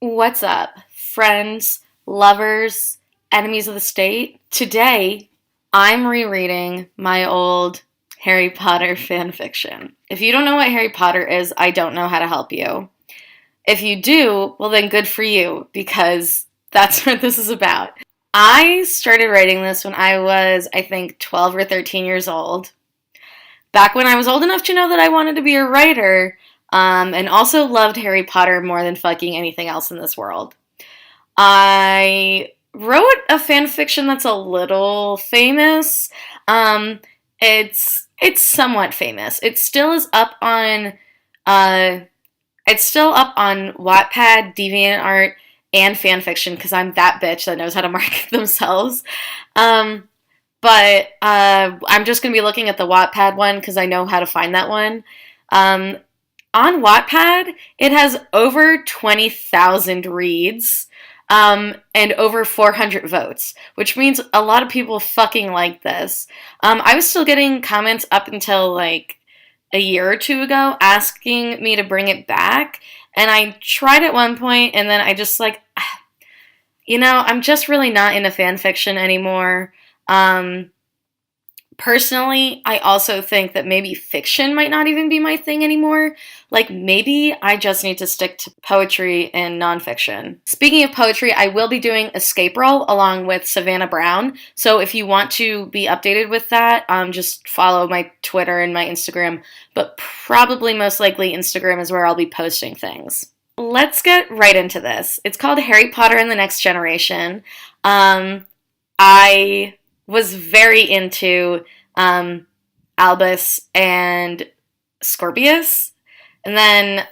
What's up, friends, lovers, enemies of the state? Today, I'm rereading my old Harry Potter fanfiction. If you don't know what Harry Potter is, I don't know how to help you. If you do, well, then good for you, because that's what this is about. I started writing this when I was, I think, 12 or 13 years old. Back when I was old enough to know that I wanted to be a writer, and also loved Harry Potter more than fucking anything else in this world. I wrote a fan fiction that's a little famous. It's somewhat famous. It still is up on uh, it's still up on Wattpad, DeviantArt, and fanfiction because I'm that bitch that knows how to market themselves. Um, but I'm just gonna be looking at the Wattpad one because I know how to find that one. Um, on Wattpad, it has over 20,000 reads and over 400 votes, which means a lot of people fucking like this. I was still getting comments up until like a year or two ago asking me to bring it back, and I tried at one point, and then I just like, I'm just really not into fan fiction anymore. Um, Personally, I also think that maybe fiction might not even be my thing anymore. Like, maybe I just need to stick to poetry and nonfiction. Speaking of poetry, I will be doing Escape Roll along with Savannah Brown. So if you want to be updated with that, just follow my Twitter and my Instagram. But probably most likely Instagram is where I'll be posting things. Let's get right into this. It's called Harry Potter and the Next Generation. I was very into Albus and Scorpius. And then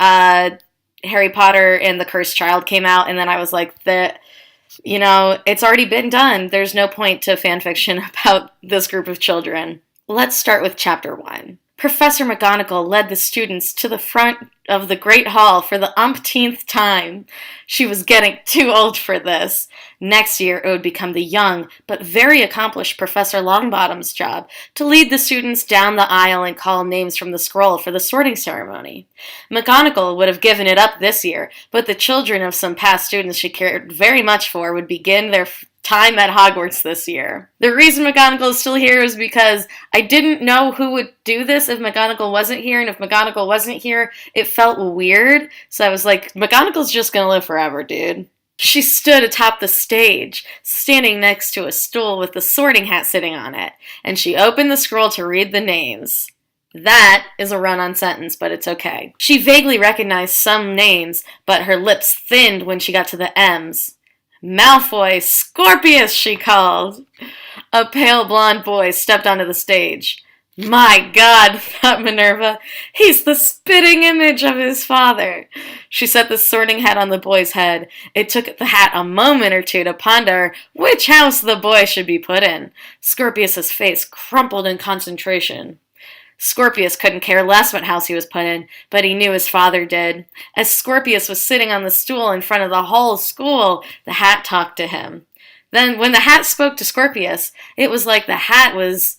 Harry Potter and the Cursed Child came out, and then I was like, it's already been done. There's no point to fanfiction about this group of children. Let's start with chapter 1. Professor McGonagall led the students to the front of the Great Hall for the umpteenth time. She was getting too old for this. Next year, it would become the young, but very accomplished Professor Longbottom's job to lead the students down the aisle and call names from the scroll for the sorting ceremony. McGonagall would have given it up this year, but the children of some past students she cared very much for would begin their time at Hogwarts this year. The reason McGonagall is still here is because I didn't know who would do this if McGonagall wasn't here, and if McGonagall wasn't here, it felt weird. So I was like, McGonagall's just gonna live forever, dude. She stood atop the stage, standing next to a stool with the sorting hat sitting on it, and she opened the scroll to read the names. That is a run-on sentence, but it's okay. She vaguely recognized some names, but her lips thinned when she got to the M's. Malfoy, Scorpius, she called. A pale blonde boy stepped onto the stage. My God, thought Minerva, he's the spitting image of his father. She set the sorting hat on the boy's head. It took the hat a moment or two to ponder which house the boy should be put in. Scorpius's face crumpled in concentration. Scorpius couldn't care less what house he was put in, but he knew his father did. As Scorpius was sitting on the stool in front of the whole school, the hat talked to him. Then, when the hat spoke to Scorpius, it was like the hat was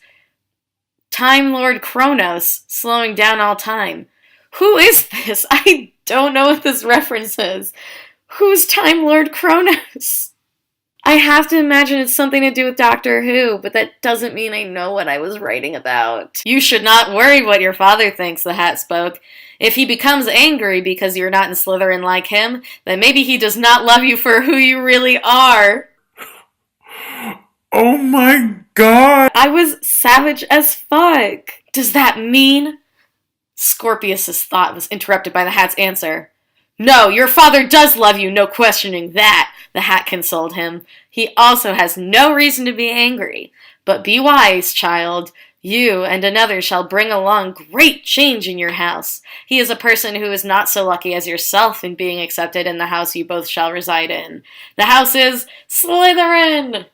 Time Lord Kronos, slowing down all time. Who is this? I don't know what this reference is. Who's Time Lord Kronos? I have to imagine it's something to do with Doctor Who, but that doesn't mean I know what I was writing about. You should not worry what your father thinks, the hat spoke. If he becomes angry because you're not in Slytherin like him, then maybe he does not love you for who you really are. Oh my God! I was savage as fuck. Does that mean? Scorpius's thought was interrupted by the hat's answer. No, your father does love you, no questioning that, the hat consoled him. He also has no reason to be angry. But be wise, child. You and another shall bring along great change in your house. He is a person who is not so lucky as yourself in being accepted in the house you both shall reside in. The house is Slytherin!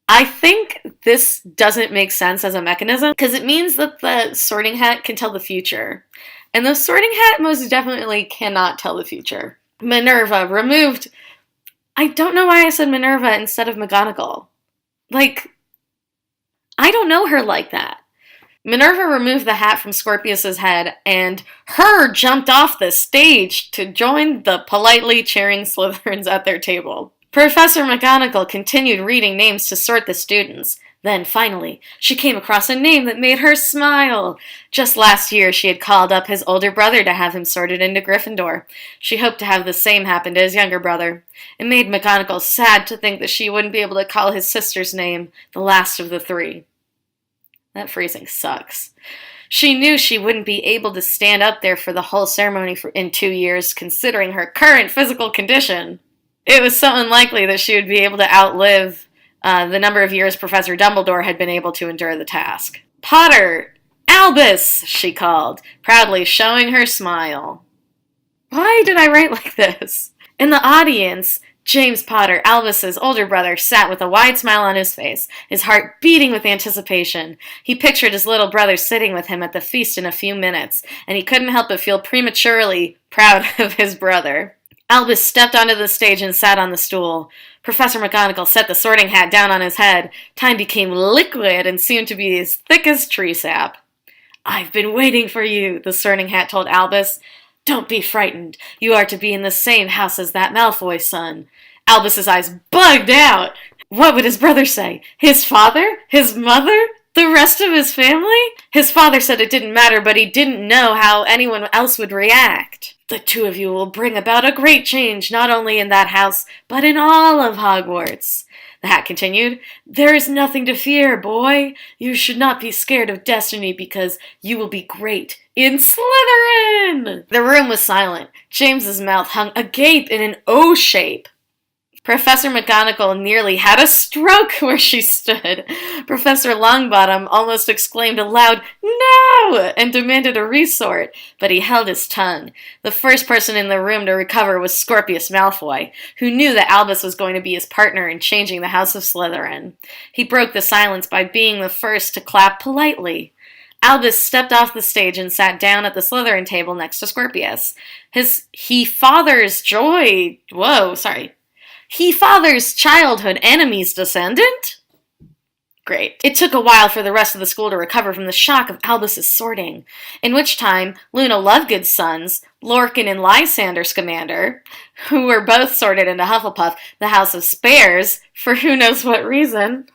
I think this doesn't make sense as a mechanism, because it means that the sorting hat can tell the future. And the sorting hat most definitely cannot tell the future. Minerva removed. I don't know why I said Minerva instead of McGonagall. Like, I don't know her like that. Minerva removed the hat from Scorpius's head, and her jumped off the stage to join the politely cheering Slytherins at their table. Professor McGonagall continued reading names to sort the students. Then, finally, she came across a name that made her smile. Just last year, she had called up his older brother to have him sorted into Gryffindor. She hoped to have the same happen to his younger brother. It made McGonagall sad to think that she wouldn't be able to call his sister's name the last of the three. That phrasing sucks. She knew she wouldn't be able to stand up there for the whole ceremony in 2 years, considering her current physical condition. It was so unlikely that she would be able to outlive the number of years Professor Dumbledore had been able to endure the task. "Potter! Albus!" she called, proudly showing her smile. Why did I write like this? In the audience, James Potter, Albus's older brother, sat with a wide smile on his face, his heart beating with anticipation. He pictured his little brother sitting with him at the feast in a few minutes, and he couldn't help but feel prematurely proud of his brother. Albus stepped onto the stage and sat on the stool. Professor McGonagall set the sorting hat down on his head. Time became liquid and seemed to be as thick as tree sap. "I've been waiting for you," the sorting hat told Albus. "Don't be frightened. You are to be in the same house as that Malfoy son." Albus's eyes bugged out. What would his brother say? His father? His mother? The rest of his family? His father said it didn't matter, but he didn't know how anyone else would react. "The two of you will bring about a great change, not only in that house, but in all of Hogwarts." The hat continued, "There is nothing to fear, boy. You should not be scared of destiny because you will be great in Slytherin." The room was silent. James's mouth hung agape in an O shape. Professor McGonagall nearly had a stroke where she stood. Professor Longbottom almost exclaimed aloud, "No!" and demanded a resort, but he held his tongue. The first person in the room to recover was Scorpius Malfoy, who knew that Albus was going to be his partner in changing the House of Slytherin. He broke the silence by being the first to clap politely. Albus stepped off the stage and sat down at the Slytherin table next to Scorpius. He fathers childhood enemy's descendant? Great. It took a while for the rest of the school to recover from the shock of Albus's sorting, in which time Luna Lovegood's sons, Lorcan and Lysander Scamander, who were both sorted into Hufflepuff, the House of Spares, for who knows what reason.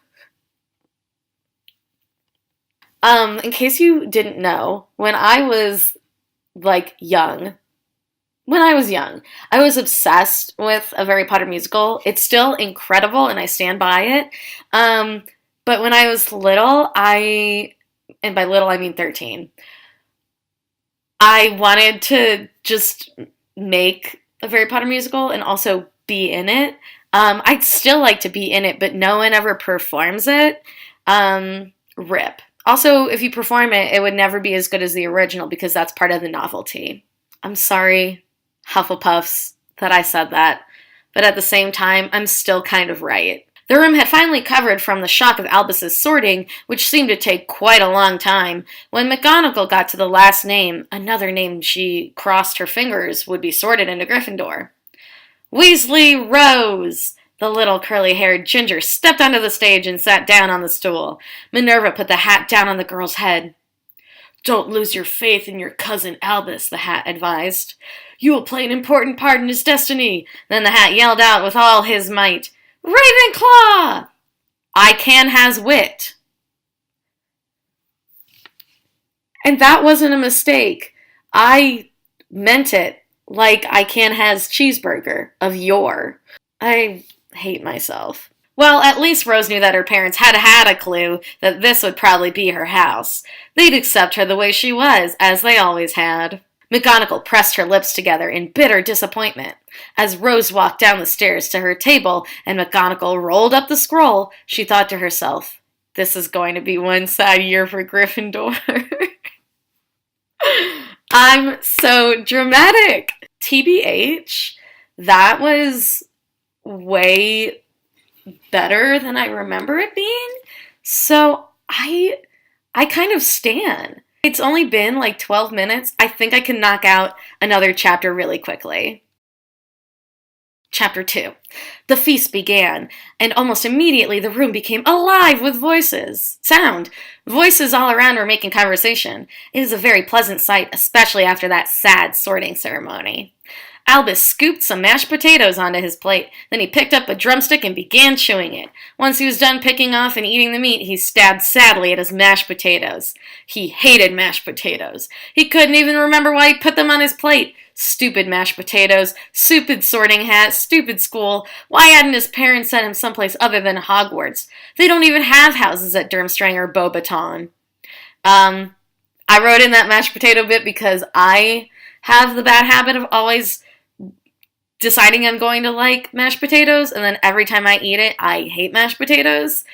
In case you didn't know, when I was young, I was obsessed with a Harry Potter musical. It's still incredible, and I stand by it. But when I was little, and by little I mean 13, I wanted to just make a Harry Potter musical and also be in it. I'd still like to be in it, but no one ever performs it. Rip. Also, if you perform it, it would never be as good as the original because that's part of the novelty. I'm sorry, Hufflepuffs, that I said that, but at the same time, I'm still kind of right. The room had finally recovered from the shock of Albus's sorting, which seemed to take quite a long time. When McGonagall got to the last name, another name she crossed her fingers would be sorted into Gryffindor. "Weasley Rose!" The little curly-haired ginger stepped onto the stage and sat down on the stool. Minerva put the hat down on the girl's head. "Don't lose your faith in your cousin Albus," the hat advised. "You will play an important part in his destiny." Then the hat yelled out with all his might, "Ravenclaw! I can has wit." And that wasn't a mistake. I meant it like I can has cheeseburger of yore. I hate myself. Well, at least Rose knew that her parents had a clue that this would probably be her house. They'd accept her the way she was, as they always had. McGonagall pressed her lips together in bitter disappointment. As Rose walked down the stairs to her table and McGonagall rolled up the scroll, she thought to herself, "This is going to be one sad year for Gryffindor." I'm so dramatic. TBH, that was way better than I remember it being. So I kind of stan. It's only been 12 minutes. I think I can knock out another chapter really quickly. Chapter 2. The feast began, and almost immediately the room became alive with sound. Voices all around were making conversation. It was a very pleasant sight, especially after that sad sorting ceremony. Albus scooped some mashed potatoes onto his plate. Then he picked up a drumstick and began chewing it. Once he was done picking off and eating the meat, he stabbed sadly at his mashed potatoes. He hated mashed potatoes. He couldn't even remember why he put them on his plate. Stupid mashed potatoes, stupid sorting hat, stupid school. Why hadn't his parents sent him someplace other than Hogwarts? They don't even have houses at Durmstrang or Beauxbaton. I wrote in that mashed potato bit because I have the bad habit of always deciding I'm going to like mashed potatoes, and then every time I eat it, I hate mashed potatoes.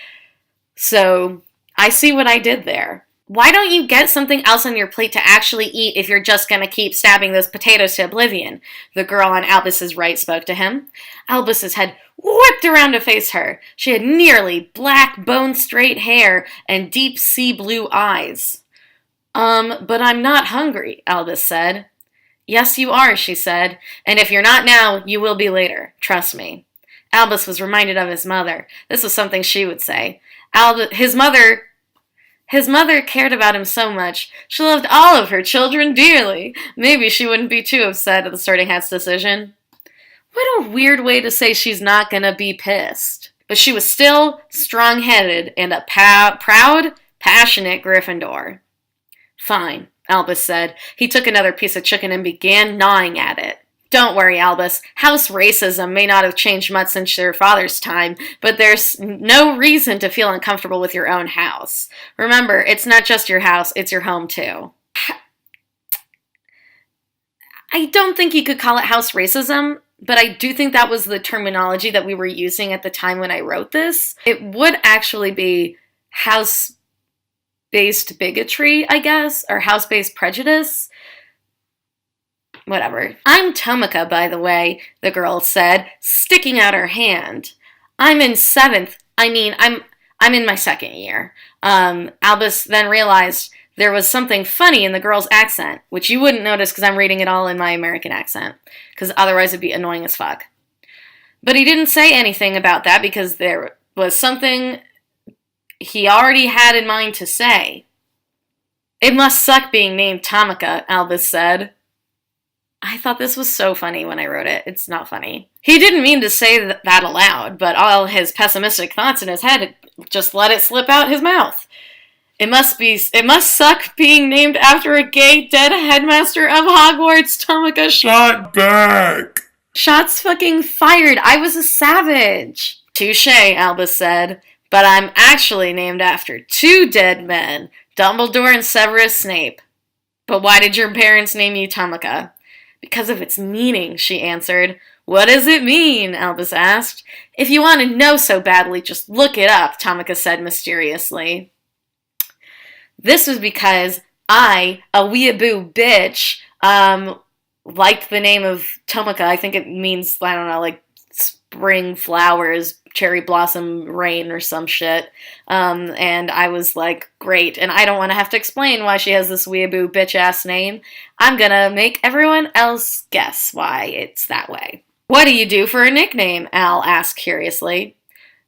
So I see what I did there. Why don't you get something else on your plate to actually eat if you're just going to keep stabbing those potatoes to oblivion? The girl on Albus's right spoke to him. Albus's head whipped around to face her. She had nearly black, bone-straight hair and deep sea blue eyes. But I'm not hungry, Albus said. Yes, you are, she said, and if you're not now, you will be later. Trust me. Albus was reminded of his mother. This was something she would say. His mother cared about him so much. She loved all of her children dearly. Maybe she wouldn't be too upset at the Sorting Hat's decision. What a weird way to say she's not gonna be pissed. But she was still strong-headed and a proud, passionate Gryffindor. Fine, Albus said. He took another piece of chicken and began gnawing at it. Don't worry, Albus. House racism may not have changed much since your father's time, but there's no reason to feel uncomfortable with your own house. Remember, it's not just your house, it's your home too. I don't think you could call it house racism, but I do think that was the terminology that we were using at the time when I wrote this. It would actually be house-based bigotry, I guess, or house-based prejudice. Whatever. I'm Tomica, by the way, the girl said, sticking out her hand. I'm in my second year. Albus then realized there was something funny in the girl's accent, which you wouldn't notice because I'm reading it all in my American accent, because otherwise it'd be annoying as fuck. But he didn't say anything about that because there was something he already had in mind to say. It must suck being named Tomica, Albus said. I thought this was so funny when I wrote it. It's not funny. He didn't mean to say that aloud, but all his pessimistic thoughts in his head just let it slip out his mouth. It must suck being named after a gay dead headmaster of Hogwarts, Tomica shot back. Shots fucking fired. I was a savage. Touché, Albus said. But I'm actually named after two dead men, Dumbledore and Severus Snape. But why did your parents name you Tomica? Because of its meaning, she answered. What does it mean? Albus asked. If you want to know so badly, just look it up, Tomica said mysteriously. This was because I, a weeaboo bitch, liked the name of Tomica. I think it means, I don't know, like spring flowers, cherry blossom rain or some shit. And I was like, great. And I don't want to have to explain why she has this weeaboo bitch-ass name. I'm gonna make everyone else guess why it's that way. What do you do for a nickname? Al asked curiously.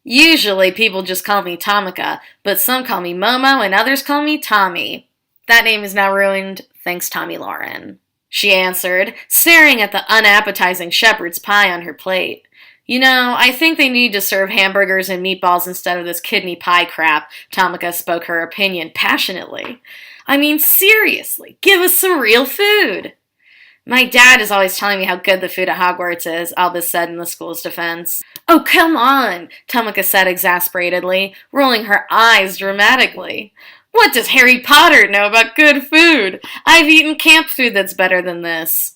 Usually people just call me Tomica, but some call me Momo and others call me Tommy. That name is now ruined, thanks Tommy Lauren. She answered, staring at the unappetizing shepherd's pie on her plate. You know, I think they need to serve hamburgers and meatballs instead of this kidney pie crap, Tomica spoke her opinion passionately. I mean, seriously, give us some real food. My dad is always telling me how good the food at Hogwarts is, Albus said in the school's defense. Oh, come on, Tomica said exasperatedly, rolling her eyes dramatically. What does Harry Potter know about good food? I've eaten camp food that's better than this.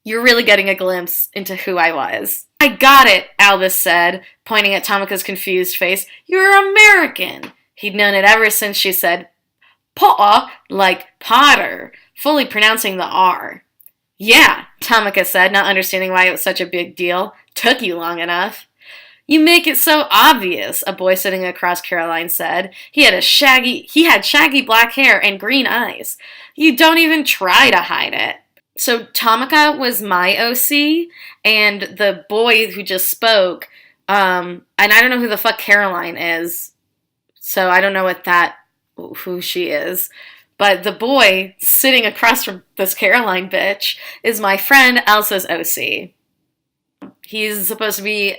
You're really getting a glimpse into who I was. I got it, Albus said, pointing at Tomica's confused face. You're American. He'd known it ever since she said, Paw, like Potter, fully pronouncing the R. Yeah, Tomica said, not understanding why it was such a big deal. Took you long enough. You make it so obvious, a boy sitting across Caroline said. He had shaggy black hair and green eyes. You don't even try to hide it. So Tamika was my OC, and the boy who just spoke, and I don't know who the fuck Caroline is, so I don't know who she is. But the boy sitting across from this Caroline bitch is my friend Elsa's OC. He's supposed to be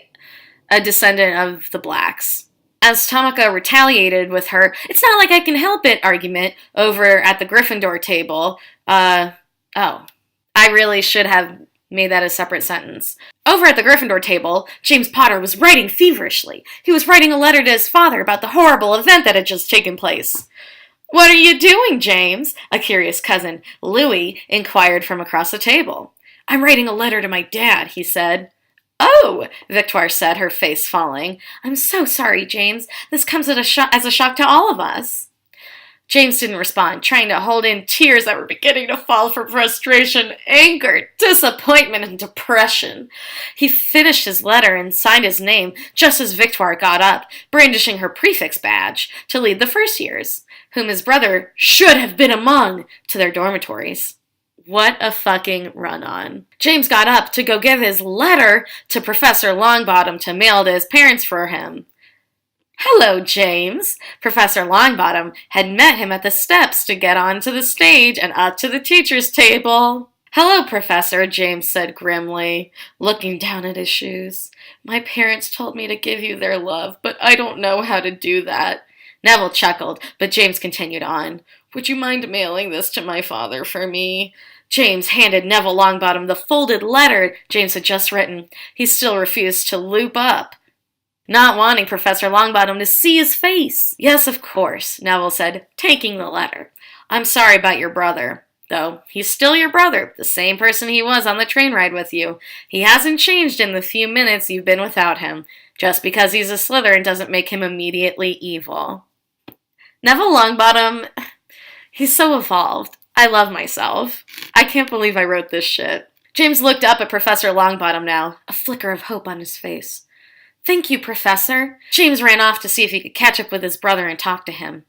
a descendant of the Blacks. As Tamika retaliated with her "it's not like I can help it" argument over at the Gryffindor table, I really should have made that a separate sentence. Over at the Gryffindor table, James Potter was writing feverishly. He was writing a letter to his father about the horrible event that had just taken place. "What are you doing, James?" a curious cousin, Louis, inquired from across the table. "I'm writing a letter to my dad," he said. "Oh," Victoire said, her face falling. "I'm so sorry, James. This comes as a shock to all of us." James didn't respond, trying to hold in tears that were beginning to fall from frustration, anger, disappointment, and depression. He finished his letter and signed his name just as Victoire got up, brandishing her prefix badge, to lead the first years, whom his brother should have been among, to their dormitories. What a fucking run-on. James got up to go give his letter to Professor Longbottom to mail to his parents for him. "Hello, James." Professor Longbottom had met him at the steps to get onto the stage and up to the teacher's table. "Hello, Professor," James said grimly, looking down at his shoes. "My parents told me to give you their love, but I don't know how to do that." Neville chuckled, but James continued on. "Would you mind mailing this to my father for me?" James handed Neville Longbottom the folded letter James had just written. He still refused to loop up, not wanting Professor Longbottom to see his face. "Yes, of course," Neville said, taking the letter. "I'm sorry about your brother, though. He's still your brother, the same person he was on the train ride with you. He hasn't changed in the few minutes you've been without him. Just because he's a Slytherin doesn't make him immediately evil." Neville Longbottom, he's so evolved. I love myself. I can't believe I wrote this shit. James looked up at Professor Longbottom now, a flicker of hope on his face. "Thank you, Professor." James ran off to see if he could catch up with his brother and talk to him.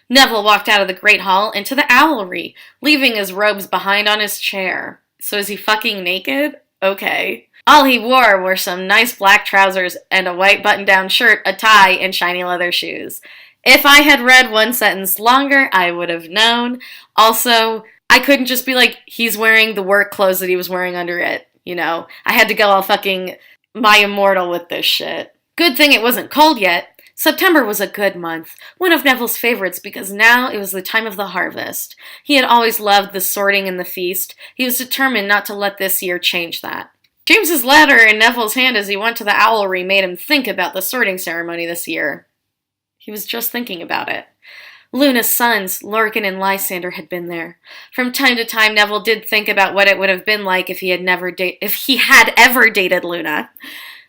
Neville walked out of the Great Hall into the Owlry, leaving his robes behind on his chair. So is he fucking naked? Okay. All he wore were some nice black trousers and a white button-down shirt, a tie, and shiny leather shoes. If I had read one sentence longer, I would have known. Also, I couldn't just be like, he's wearing the work clothes that he was wearing under it, you know? I had to go all fucking my immortal with this shit. Good thing it wasn't cold yet. September was a good month, one of Neville's favorites because now it was the time of the harvest. He had always loved the sorting and the feast. He was determined not to let this year change that. James's letter in Neville's hand as he went to the Owlry made him think about the sorting ceremony this year. He was just thinking about it. Luna's sons, Lorcan and Lysander, had been there. From time to time, Neville did think about what it would have been like if he had ever dated Luna.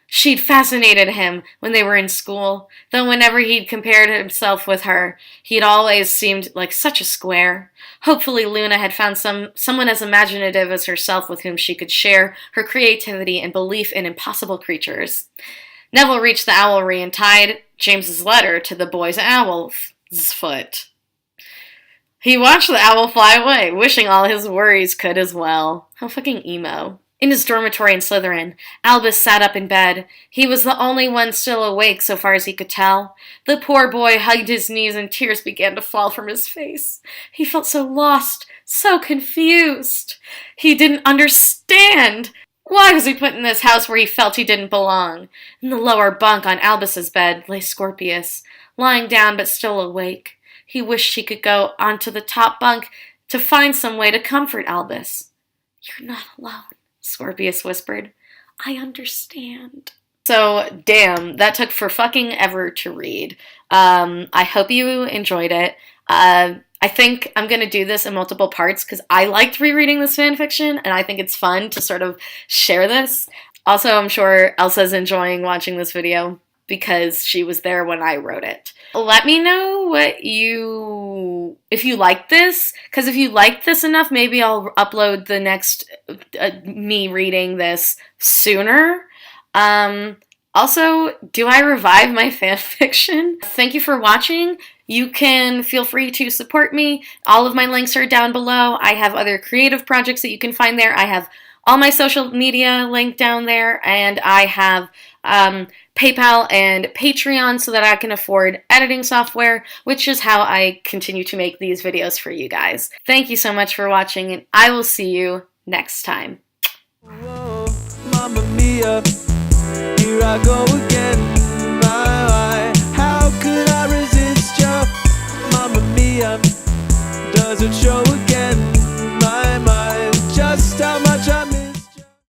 She'd fascinated him when they were in school, though whenever he'd compared himself with her, he'd always seemed like such a square. Hopefully Luna had found someone as imaginative as herself with whom she could share her creativity and belief in impossible creatures. Neville reached the Owlry and tied James's letter to the boy's owl's foot. He watched the owl fly away, wishing all his worries could as well. How fucking emo. In his dormitory in Slytherin, Albus sat up in bed. He was the only one still awake so far as he could tell. The poor boy hugged his knees and tears began to fall from his face. He felt so lost, so confused. He didn't understand. Why was he put in this house where he felt he didn't belong? In the lower bunk on Albus's bed lay Scorpius, lying down but still awake. He wished he could go onto the top bunk to find some way to comfort Albus. "You're not alone," Scorpius whispered. "I understand." So, damn, that took for fucking ever to read. I hope you enjoyed it. I think I'm going to do this in multiple parts because I liked rereading this fanfiction and I think it's fun to sort of share this. Also, I'm sure Elsa's enjoying watching this video because she was there when I wrote it. Let me know if you like this, because if you like this enough, maybe I'll upload the next me reading this sooner. Also, do I revive my fan fiction? Thank you for watching. You can feel free to support me. All of my links are down below. I have other creative projects that you can find there. I have all my social media linked down there, and I have PayPal and Patreon so that I can afford editing software, which is how I continue to make these videos for you guys. Thank you so much for watching, and I will see you next time. Whoa, Mamma Mia, here I go again. My, how could I resist you? Mamma Mia, does it show again?